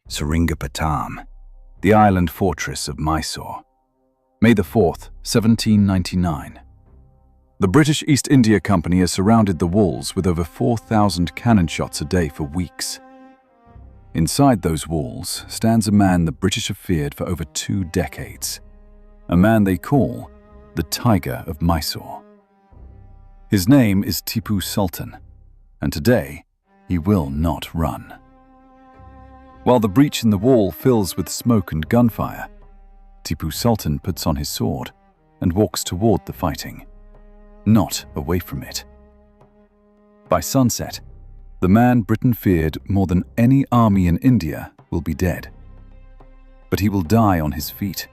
Seringapatam, the island fortress of Mysore. May the 4th, 1799. The British East India Company has surrounded the walls with over 4,000 cannon shots a day for weeks. Inside those walls stands a man the British have feared for over 2 decades, a man they call the Tiger of Mysore. His name is Tipu Sultan, and today he will not run. While the breach in the wall fills with smoke and gunfire, Tipu Sultan puts on his sword and walks toward the fighting, not away from it. By sunset, the man Britain feared more than any army in India will be dead. But he will die on his feet,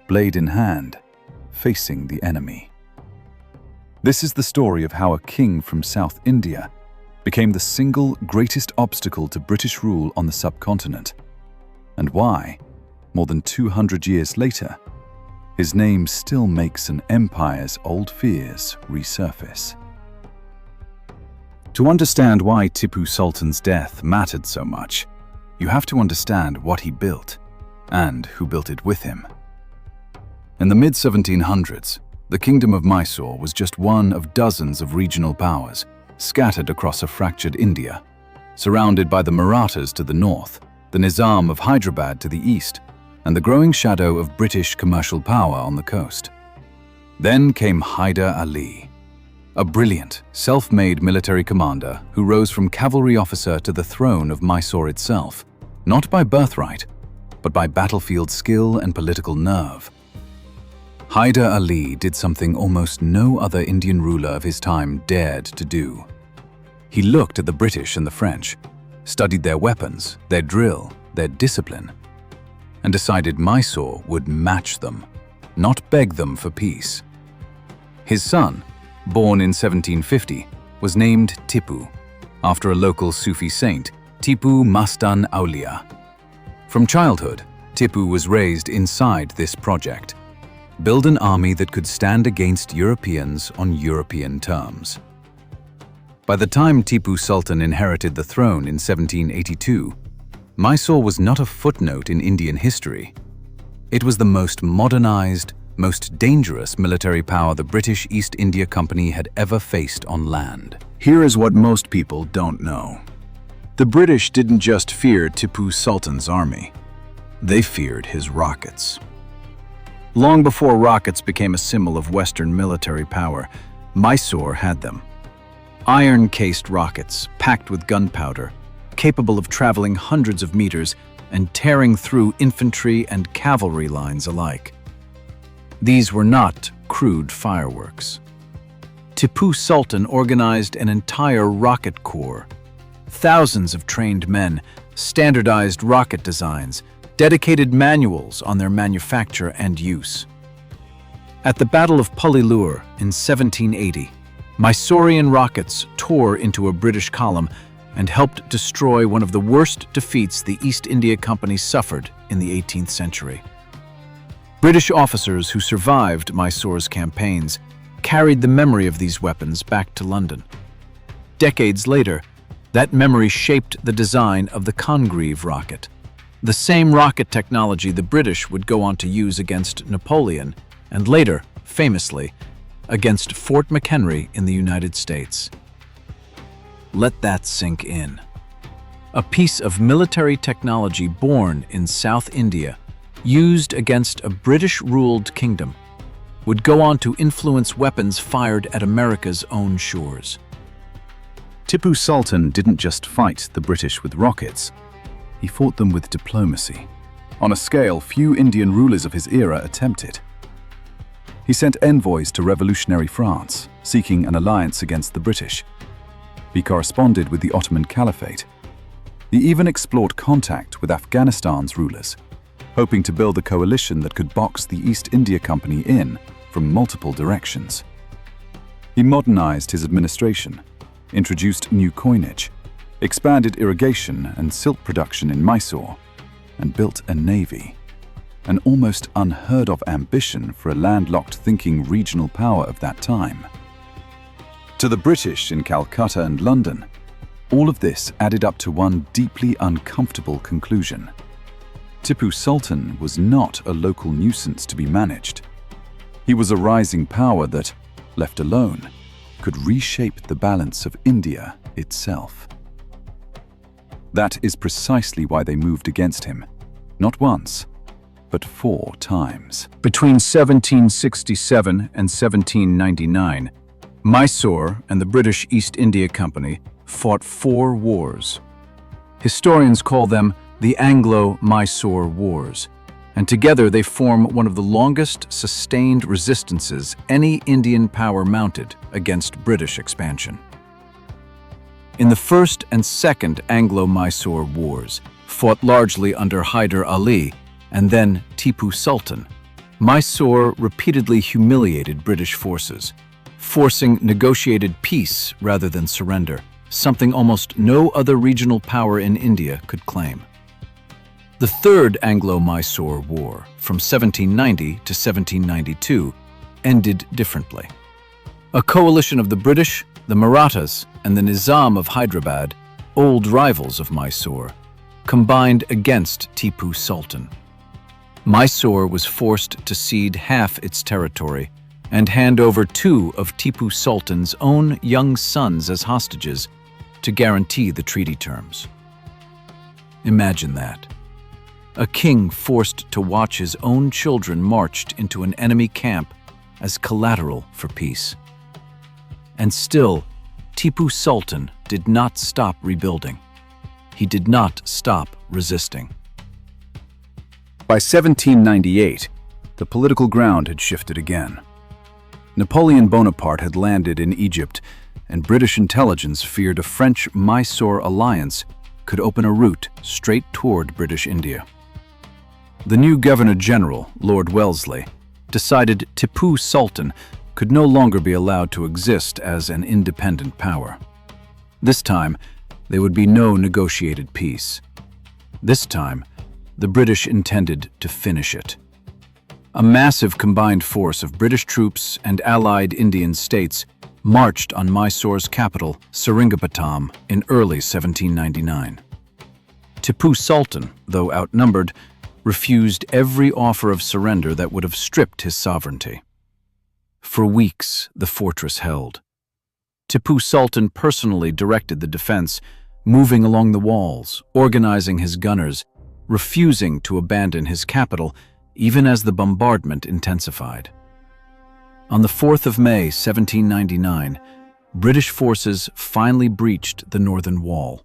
blade in hand, facing the enemy. This is the story of how a king from South India became the single greatest obstacle to British rule on the subcontinent, and why, more than 200 years later, his name still makes an empire's old fears resurface. To understand why Tipu Sultan's death mattered so much, you have to understand what he built and who built it with him. In the mid-1700s, the Kingdom of Mysore was just one of dozens of regional powers scattered across a fractured India, surrounded by the Marathas to the north, the Nizam of Hyderabad to the east, and the growing shadow of British commercial power on the coast. Then came Hyder Ali, a brilliant, self-made military commander who rose from cavalry officer to the throne of Mysore itself, not by birthright, but by battlefield skill and political nerve. Hyder Ali did something almost no other Indian ruler of his time dared to do. He looked at the British and the French, studied their weapons, their drill, their discipline, and decided Mysore would match them, not beg them for peace. His son, born in 1750, was named Tipu, after a local Sufi saint, Tipu Mastan Aulia. From childhood, Tipu was raised inside this project. Build an army that could stand against Europeans on European terms. By the time Tipu Sultan inherited the throne in 1782, Mysore was not a footnote in Indian history. It was the most modernized, most dangerous military power the British East India Company had ever faced on land. Here is what most people don't know. The British didn't just fear Tipu Sultan's army. They feared his rockets. Long before rockets became a symbol of Western military power, Mysore had them. Iron-cased rockets, packed with gunpowder, capable of traveling hundreds of meters and tearing through infantry and cavalry lines alike. These were not crude fireworks. Tipu Sultan organized an entire rocket corps. Thousands of trained men, standardized rocket designs, dedicated manuals on their manufacture and use. At the Battle of Pullilur in 1780, Mysorean rockets tore into a British column and helped destroy one of the worst defeats the East India Company suffered in the 18th century. British officers who survived Mysore's campaigns carried the memory of these weapons back to London. Decades later, that memory shaped the design of the Congreve rocket, the same rocket technology the British would go on to use against Napoleon and later, famously, against Fort McHenry in the United States. Let that sink in. A piece of military technology born in South India, used against a British-ruled kingdom, would go on to influence weapons fired at America's own shores. Tipu Sultan didn't just fight the British with rockets. He fought them with diplomacy, on a scale few Indian rulers of his era attempted. He sent envoys to revolutionary France, seeking an alliance against the British. He corresponded with the Ottoman Caliphate. He even explored contact with Afghanistan's rulers, hoping to build a coalition that could box the East India Company in from multiple directions. He modernized his administration, introduced new coinage, expanded irrigation and silk production in Mysore, and built a navy, an almost unheard-of ambition for a landlocked thinking regional power of that time. To the British in Calcutta and London, all of this added up to one deeply uncomfortable conclusion. Tipu Sultan was not a local nuisance to be managed. He was a rising power that, left alone, could reshape the balance of India itself. That is precisely why they moved against him, not once, but 4 times. Between 1767 and 1799, Mysore and the British East India Company fought 4 wars. Historians call them the Anglo-Mysore Wars, and together they form one of the longest sustained resistances any Indian power mounted against British expansion. In the First and Second Anglo-Mysore Wars, fought largely under Hyder Ali and then Tipu Sultan, Mysore repeatedly humiliated British forces, forcing negotiated peace rather than surrender, something almost no other regional power in India could claim. The Third Anglo-Mysore War, from 1790 to 1792, ended differently. A coalition of the British, the Marathas, and the Nizam of Hyderabad, old rivals of Mysore, combined against Tipu Sultan. Mysore was forced to cede half its territory and hand over 2 of Tipu Sultan's own young sons as hostages to guarantee the treaty terms. Imagine that. A king forced to watch his own children marched into an enemy camp as collateral for peace. And still, Tipu Sultan did not stop rebuilding. He did not stop resisting. By 1798, the political ground had shifted again. Napoleon Bonaparte had landed in Egypt, and British intelligence feared a French-Mysore alliance could open a route straight toward British India. The new Governor-General, Lord Wellesley, decided Tipu Sultan could no longer be allowed to exist as an independent power. This time, there would be no negotiated peace. This time, the British intended to finish it. A massive combined force of British troops and allied Indian states marched on Mysore's capital, Seringapatam, in early 1799. Tipu Sultan, though outnumbered, refused every offer of surrender that would have stripped his sovereignty. For weeks, the fortress held. Tipu Sultan personally directed the defense, moving along the walls, organizing his gunners, refusing to abandon his capital even as the bombardment intensified. On the 4th of May, 1799, British forces finally breached the northern wall.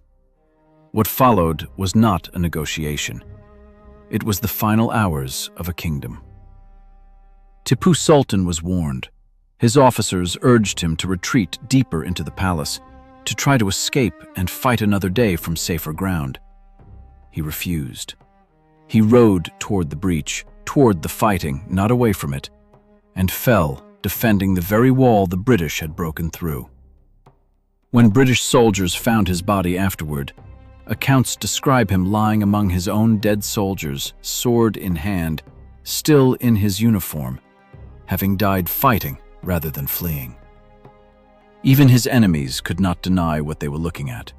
What followed was not a negotiation. It was the final hours of a kingdom. Tipu Sultan was warned. His officers urged him to retreat deeper into the palace, to try to escape and fight another day from safer ground. He refused. He rode toward the breach, toward the fighting, not away from it, and fell, defending the very wall the British had broken through. When British soldiers found his body afterward, accounts describe him lying among his own dead soldiers, sword in hand, still in his uniform, having died fighting rather than fleeing. Even his enemies could not deny what they were looking at.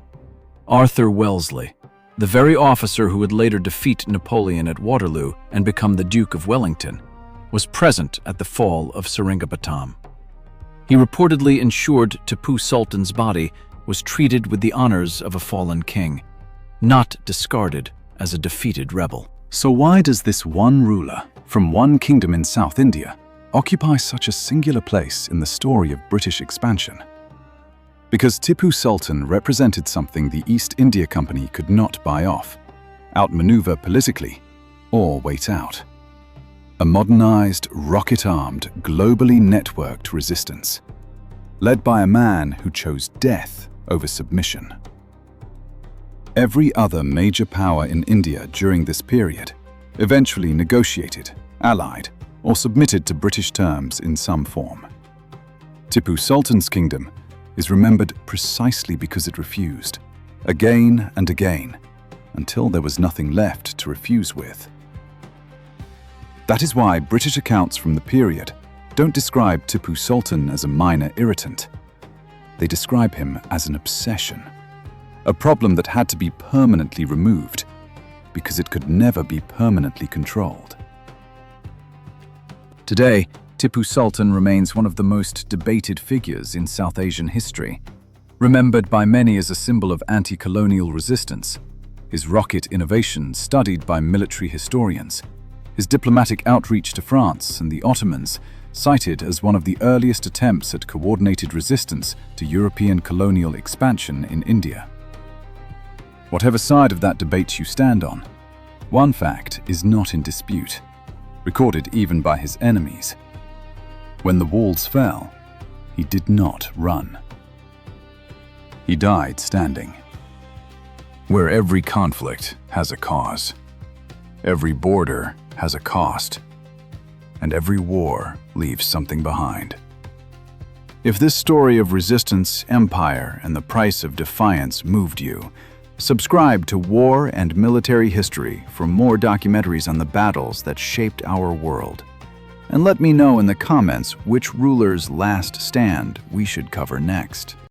Arthur Wellesley, the very officer who would later defeat Napoleon at Waterloo and become the Duke of Wellington, was present at the fall of Seringapatam. He reportedly ensured Tipu Sultan's body was treated with the honors of a fallen king, not discarded as a defeated rebel. So why does this one ruler from one kingdom in South India occupy such a singular place in the story of British expansion? Because Tipu Sultan represented something the East India Company could not buy off, outmaneuver politically, or wait out. A modernized, rocket-armed, globally networked resistance, led by a man who chose death over submission. Every other major power in India during this period eventually negotiated, allied, or submitted to British terms in some form. Tipu Sultan's kingdom is remembered precisely because it refused, again and again, until there was nothing left to refuse with. That is why British accounts from the period don't describe Tipu Sultan as a minor irritant. They describe him as an obsession, a problem that had to be permanently removed. because it could never be permanently controlled. Today, Tipu Sultan remains one of the most debated figures in South Asian history. Remembered by many as a symbol of anti-colonial resistance, his rocket innovation studied by military historians, his diplomatic outreach to France and the Ottomans cited as one of the earliest attempts at coordinated resistance to European colonial expansion in India. Whatever side of that debate you stand on, one fact is not in dispute, recorded even by his enemies. When the walls fell, he did not run. He died standing. Where every conflict has a cause, every border has a cost, and every war leaves something behind. If this story of resistance, empire, and the price of defiance moved you, subscribe to War and Military History for more documentaries on the battles that shaped our world. And let me know in the comments which ruler's last stand we should cover next.